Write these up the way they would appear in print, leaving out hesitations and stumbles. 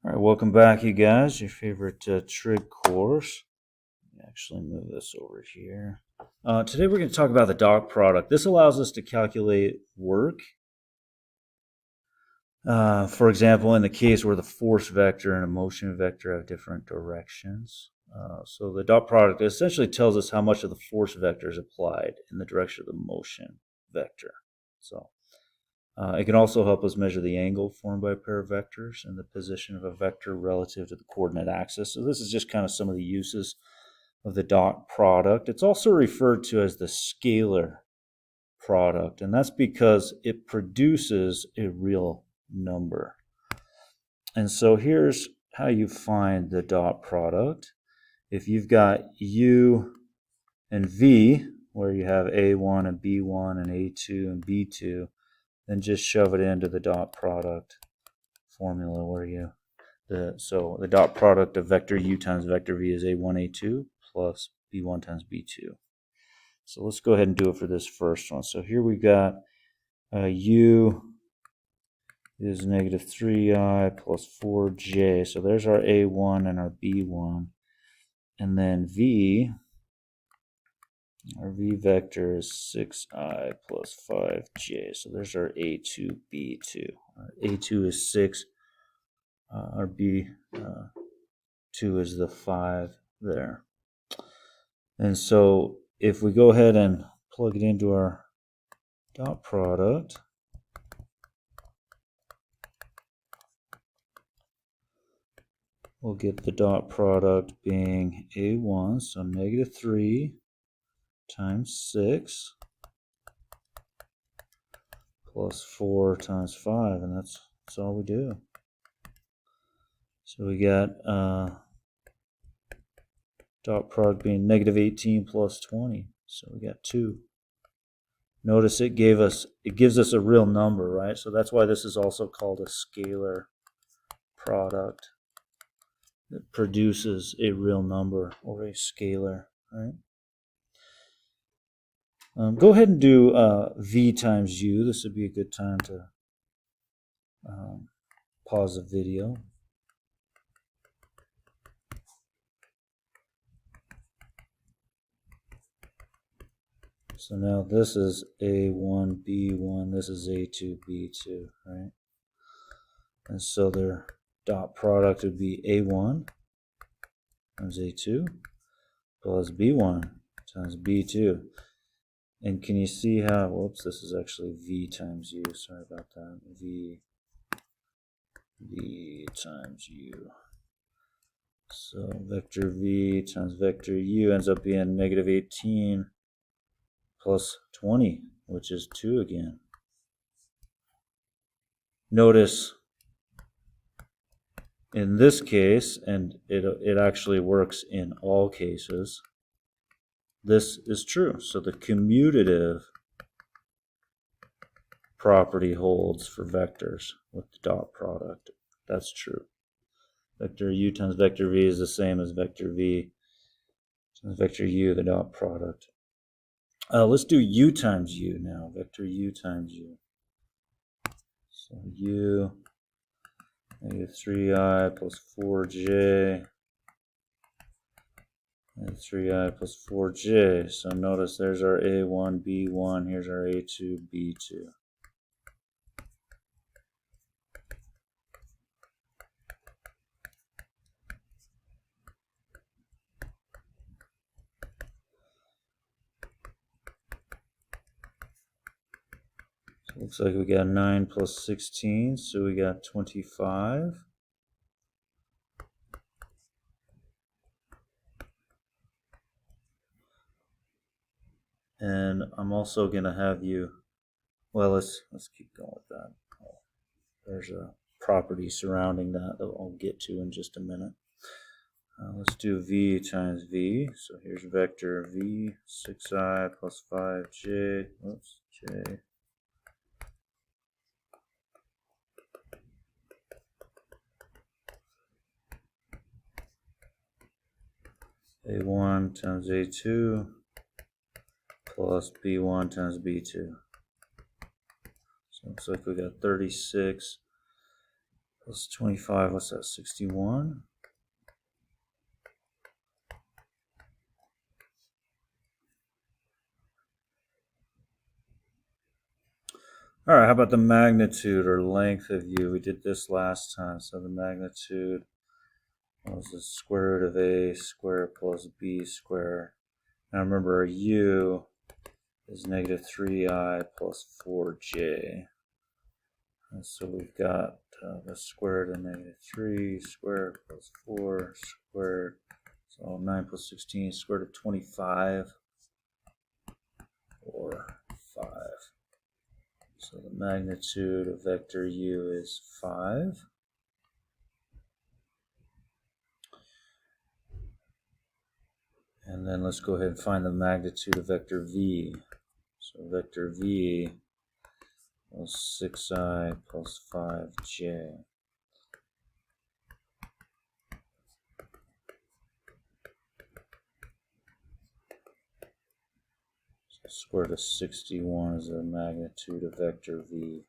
All right, welcome back, you guys. Your favorite trig course. Actually, move this over here. Today, we're going to talk about the dot product. This allows us to calculate work. For example, in the case where the force vector and a motion vector have different directions. So the dot product essentially tells us how much of the force vector is applied in the direction of the motion vector. So it can also help us measure the angle formed by a pair of vectors and the position of a vector relative to the coordinate axis. So this is just kind of some of the uses of the dot product. It's also referred to as the scalar product, and that's because it produces a real number. And so here's how you find the dot product. If you've got U and V, where you have A1 and B1 and A2 and B2, then just shove it into the dot product formula where so the dot product of vector U times vector V is A1, A2 plus B1 times B2. So let's go ahead and do it for this first one. So here we got U is negative 3i plus 4j. So there's our A1 and our B1. And then V, our V vector is 6i plus 5j. So there's our A2, B2. Our A2 is 6. Our B2 is the 5 there. And so if we go ahead and plug it into our dot product, we'll get the dot product being A1, so negative 3 times 6 plus 4 times 5, and that's all we do. So we got dot product being negative 18 plus 20, so we got 2. Notice it gives us a real number, right? So that's why this is also called a scalar product. It produces a real number or a scalar, right? Go ahead and do V times U. This would be a good time to pause the video. So now this is A1, B1, this is A2, B2, right? And so their dot product would be A1 times A2 plus B1 times B2. And can you see how, whoops, this is actually V times U, sorry about that, V times U. So vector V times vector U ends up being negative 18 plus 20, which is 2 again. Notice in this case, and it actually works in all cases, this is true. So the commutative property holds for vectors with the dot product. That's true. Vector U times vector V is the same as vector V times vector U, the dot product. Let's do U times U now. Vector U times U. So U, negative 3i plus 4j. And 3i plus 4j. So notice there's our A1, B1. Here's our A2, B2. So looks like we got 9 plus 16. So we got 25. And I'm also going to have you, well, let's keep going with that. There's a property surrounding that I'll get to in just a minute. Let's do V times V. So here's vector V, 6i plus 5j, oops, j. A1 times A2 plus B1 times B2. So it looks like we got 36 plus 25, what's that, 61? All right, how about the magnitude or length of u? We did this last time. So the magnitude was the square root of a squared plus b squared. Now remember, u is negative 3i plus 4j. And so we've got the square root of negative 3 squared plus 4 squared. So 9 plus 16 square root of 25 or 5. So the magnitude of vector u is 5. And then let's go ahead and find the magnitude of vector v. So vector v was 6i plus 5j. So square root of 61 is the magnitude of vector v.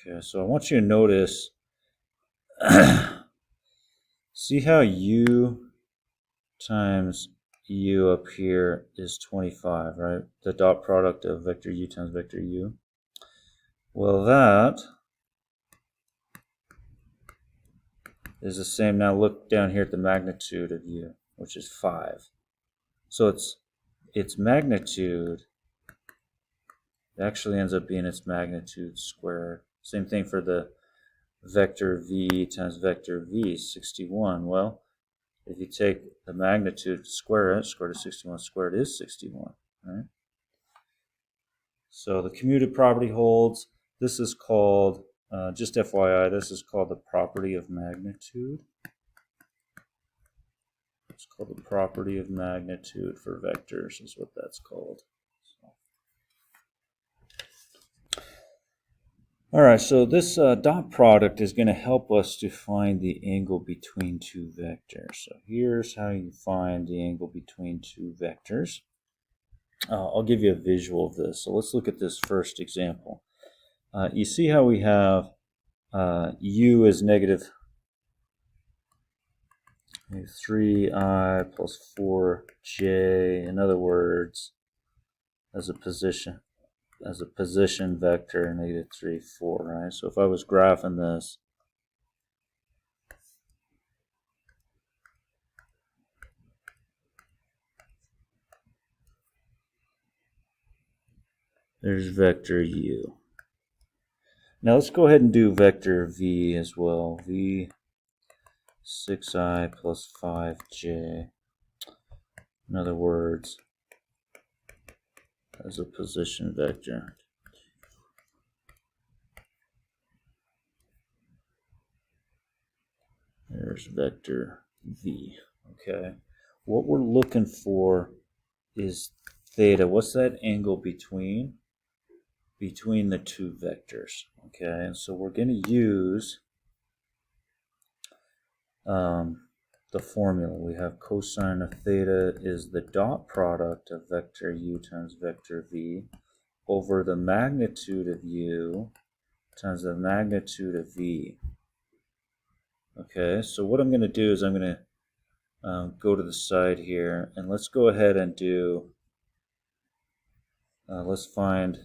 Okay, so I want you to notice, see how u times u up here is 25, right? The dot product of vector u times vector u. Well, that is the same. Now look down here at the magnitude of u, which is 5. So its magnitude actually ends up being its magnitude squared. Same thing for the vector v times vector v, 61. Well, if you take the magnitude, square it, square root of 61 squared is 61, right? So the commutative property holds. This is called, just FYI, this is called the property of magnitude. It's called the property of magnitude for vectors, is what that's called. All right, so this dot product is going to help us to find the angle between two vectors. So here's how you find the angle between two vectors. I'll give you a visual of this. So let's look at this first example. You see how we have u is negative 3i plus 4j. In other words, as a position vector, negative 3, 4, right? So if I was graphing this, there's vector u. Now let's go ahead and do vector v as well. V 6i plus 5j. In other words, as a position vector. There's vector v. Okay. What we're looking for is theta. What's that angle between the two vectors? Okay, and so we're going to use the formula. We have cosine of theta is the dot product of vector u times vector v over the magnitude of u times the magnitude of v. Okay, so what I'm going to do is I'm going to go to the side here, and let's go ahead and do, let's find,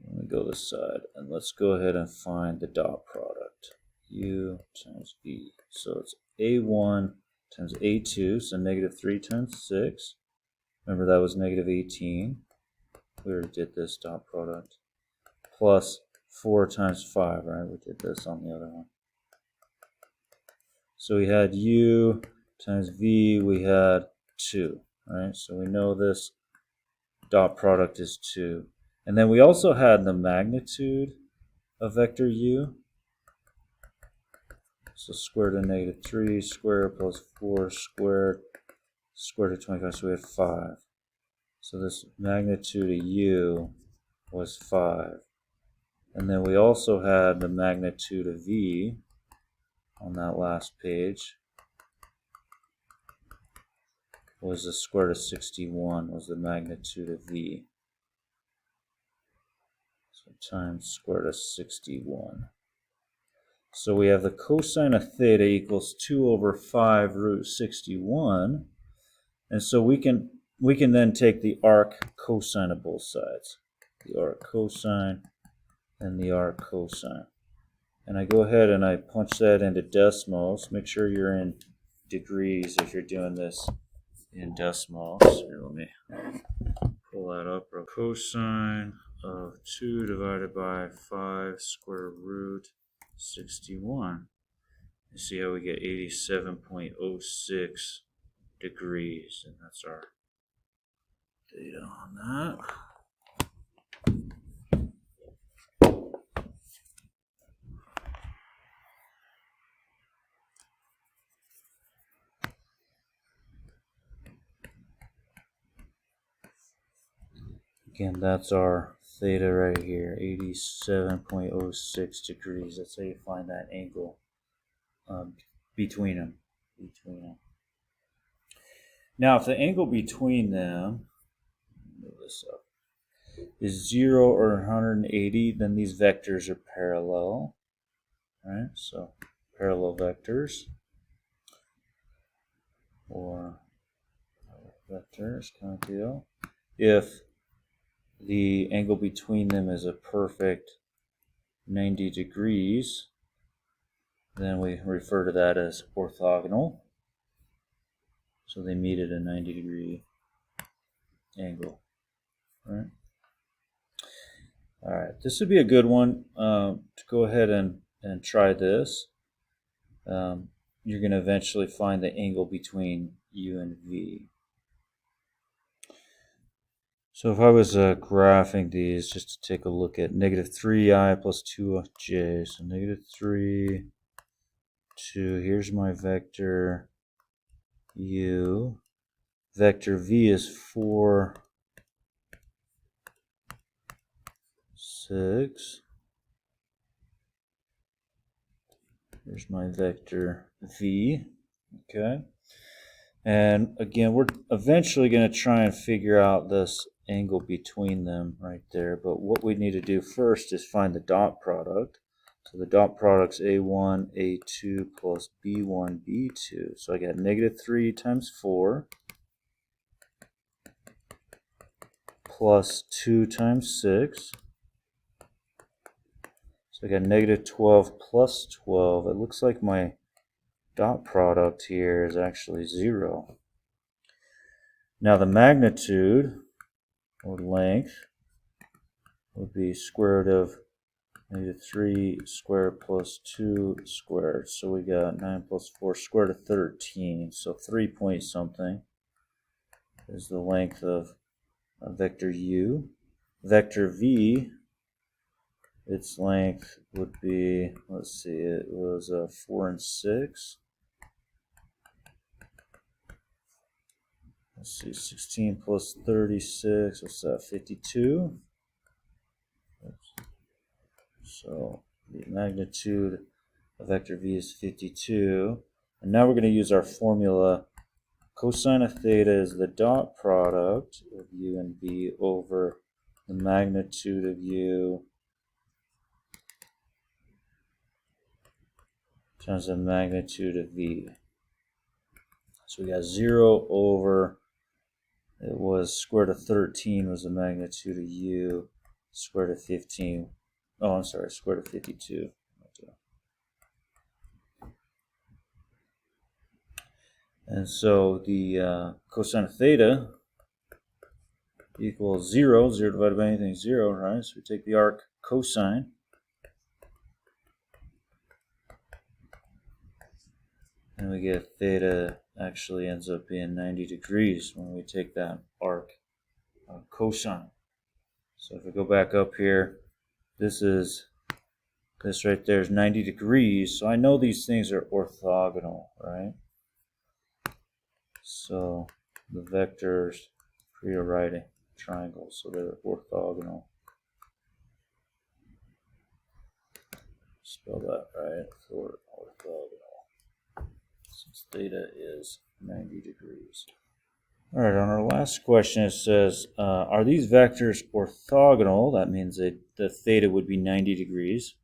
let me go this side, and let's go ahead and find the dot product, u times v. So it's a1 times a2, so negative 3 times 6. Remember that was negative 18. We already did this dot product. Plus 4 times 5, right? We did this on the other one. So we had u times v, we had 2, right? So we know this dot product is 2. And then we also had the magnitude of vector u. So square root of negative 3 squared plus 4 squared, square root of 25, so we had 5. So this magnitude of u was 5. And then we also had the magnitude of v on that last page was the square root of 61 was the magnitude of v. So times square root of 61. So we have the cosine of theta equals 2 over 5 root 61. And so we can then take the arc cosine of both sides. The arc cosine and the arc cosine. And I go ahead and I punch that into decimals. Make sure you're in degrees if you're doing this in decimals. Here, let me pull that up. Cosine of 2 divided by 5 square root 61. You see how we get 87.06 degrees, and that's our data on that. Again, that's our theta right here, 87.06 degrees. That's how you find that angle between them. Now, if the angle between them, move this up, is 0 or 180, then these vectors are parallel. Right? So parallel vectors or vectors kind of deal. If the angle between them is a perfect 90 degrees, then we refer to that as orthogonal. So they meet at a 90-degree angle. Right? All right, this would be a good one to go ahead and try this. You're going to eventually find the angle between U and V. So if I was graphing these, just to take a look at negative 3i plus 2j. So negative 3, 2. Here's my vector U. Vector V is 4, 6. Here's my vector V. Okay. And again, we're eventually going to try and figure out this angle between them right there. But what we need to do first is find the dot product. So the dot product's A1, A2 plus B1, B2. So I got negative 3 times 4 plus 2 times 6. So I got negative 12 plus 12. It looks like my dot product here is actually 0. Now the magnitude or length would be square root of negative 3 squared plus 2 squared. So we got 9 plus 4 square root of 13. So 3 point something is the length of vector U. Vector V, its length would be, let's see, it was 4 and 6. Let's see, 16 plus 36, what's that, 52? So the magnitude of vector V is 52. And now we're going to use our formula. Cosine of theta is the dot product of U and V over the magnitude of U times the magnitude of V. So we got 0 over, it was square root of 13 was the magnitude of U, square root of 15. Oh, I'm sorry, square root of 52. And so the cosine of theta equals 0. 0 divided by anything is 0, right? So we take the arc cosine. And we get theta actually ends up being 90 degrees when we take that arc cosine. So if we go back up here, this right there is 90 degrees. So I know these things are orthogonal, right? So the vectors create a right triangle, so they're orthogonal. Spell that right for orthogonal, since theta is 90 degrees. All right, on our last question, it says, are these vectors orthogonal? That means that the theta would be 90 degrees.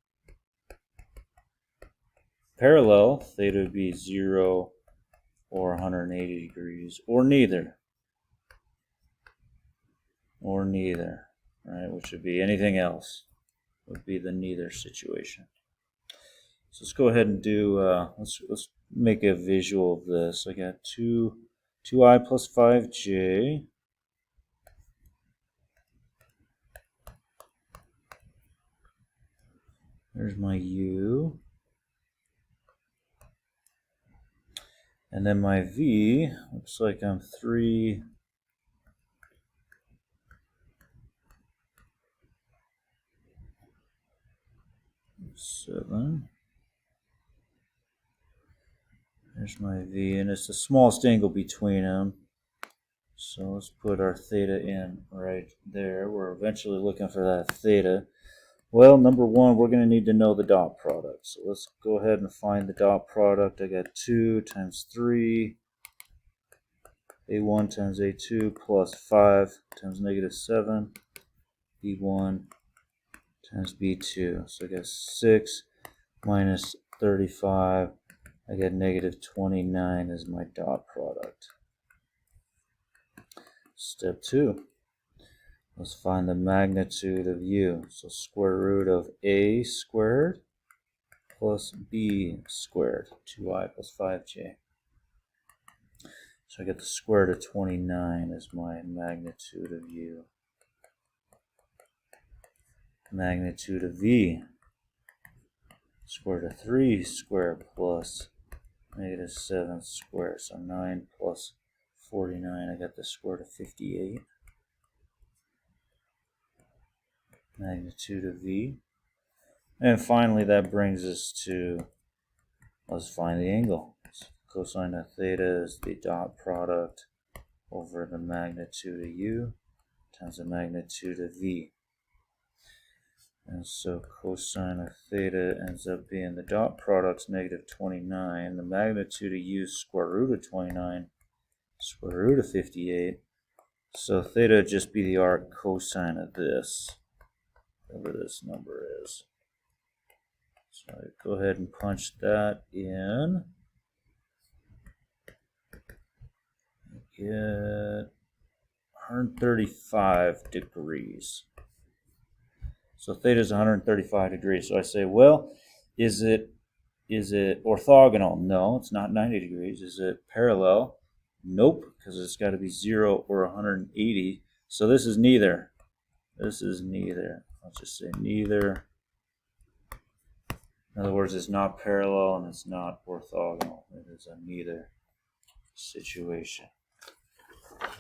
Parallel, theta would be 0 or 180 degrees, or neither. Or neither, right? Which would be anything else, would be the neither situation. So let's go ahead and do, let's make a visual of this. I got 2i plus 5j. There's my u. And then my v, looks like I'm 3 7. There's my v, and it's the smallest angle between them. So let's put our theta in right there. We're eventually looking for that theta. Well, number one, we're going to need to know the dot product. So let's go ahead and find the dot product. I got 2 times 3, a1 times a2 plus 5 times negative 7, b1 times b2. So I got 6 minus 35. I got negative 29 as my dot product. Step 2. Let's find the magnitude of u. So square root of a squared plus b squared, 2i plus 5j. So I get the square root of 29 as my magnitude of u. Magnitude of v, square root of 3 squared plus negative 7 squared. So 9 plus 49, I got the square root of 58. Magnitude of v. And finally, that brings us to, let's find the angle. So cosine of theta is the dot product over the magnitude of u times the magnitude of v. And so cosine of theta ends up being the dot product's negative 29. The magnitude of u square root of 29, square root of 58. So theta would just be the arc cosine of this, whatever this number is. So I go ahead and punch that in. Get 135 degrees. So theta is 135 degrees. So I say, well, is it orthogonal? No, it's not 90 degrees. Is it parallel? Nope, because it's got to be 0 or 180. So this is neither. This is neither. I'll just say neither. In other words, it's not parallel and it's not orthogonal. It is a neither situation.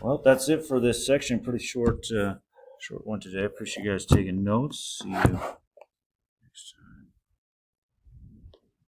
Well, that's it for this section. Pretty short one today. I appreciate you guys taking notes. See you